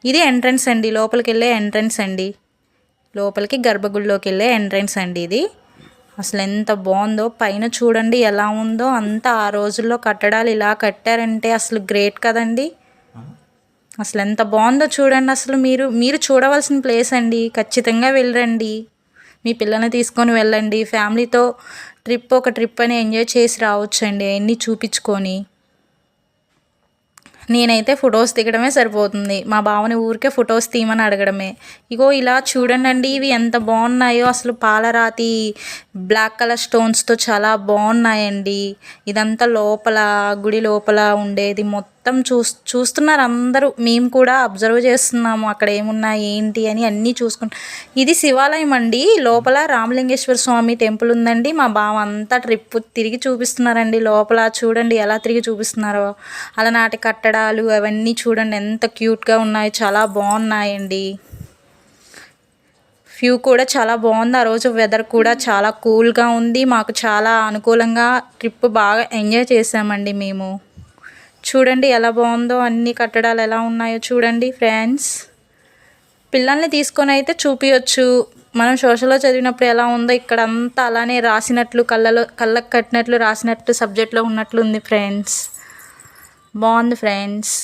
ఇది ఎంట్రన్స్ అండి, లోపలికి వెళ్ళే ఎంట్రన్స్ అండి. లోపలికి గర్భగుడిలోకి వెళ్ళే ఎంట్రన్స్ అండి ఇది. అసలు ఎంత బాగుందో, పైన చూడండి ఎలా ఉందో. అంతా ఆ రోజుల్లో కట్టడాలు ఇలా కట్టారంటే అసలు గ్రేట్ కదండి. అసలు ఎంత బాగుందో చూడండి. అసలు మీరు చూడవలసిన ప్లేస్ అండి. ఖచ్చితంగా వెళ్ళండి, మీ పిల్లల్ని తీసుకొని వెళ్ళండి. ఫ్యామిలీతో ఒక ట్రిప్ అని ఎంజాయ్ చేసి రావచ్చండి అన్నీ చూపించుకొని. నేనైతే ఫొటోస్ దిగడమే సరిపోతుంది, మా బావని ఊరికే ఫొటోస్ తీయమని అడగడమే. ఇగో ఇలా చూడండి, ఇవి ఎంత బాగున్నాయో. అసలు పాలరాతి బ్లాక్ కలర్ స్టోన్స్తో చాలా బాగున్నాయండి. ఇదంతా లోపల, గుడి లోపల ఉండేది మొత్తం చూస్తున్నారు అందరూ. మేము కూడా అబ్జర్వ్ చేస్తున్నాము అక్కడ ఏమున్నాయి ఏంటి అని అన్నీ చూసుకుంటాం. ఇది శివాలయం అండి. లోపల రామలింగేశ్వర స్వామి టెంపుల్ ఉందండి. మా బావ అంతా ట్రిప్ తిరిగి చూపిస్తున్నారండి. లోపల చూడండి ఎలా తిరిగి చూపిస్తున్నారో. అలనాటి కట్టడాలు అవన్నీ చూడండి ఎంత క్యూట్గా ఉన్నాయో, చాలా బాగున్నాయండి. వ్యూ కూడా చాలా బాగుంది. ఆ రోజు వెదర్ కూడా చాలా కూల్గా ఉంది. మాకు చాలా అనుకూలంగా ట్రిప్ బాగా ఎంజాయ్ చేసామండి మేము. చూడండి ఎలా బాగుందో, అన్ని కట్టడాలు ఎలా ఉన్నాయో చూడండి ఫ్రెండ్స్. పిల్లల్ని తీసుకొని అయితే చూపించవచ్చు. మనం సోషల్లో చదివినప్పుడు ఎలా ఉందో ఇక్కడ అంతా అలానే రాసినట్లు, కళ్ళకు కట్టినట్లు రాసినట్టు సబ్జెక్ట్లో ఉన్నట్లు ఉంది ఫ్రెండ్స్. బాగుంది ఫ్రెండ్స్.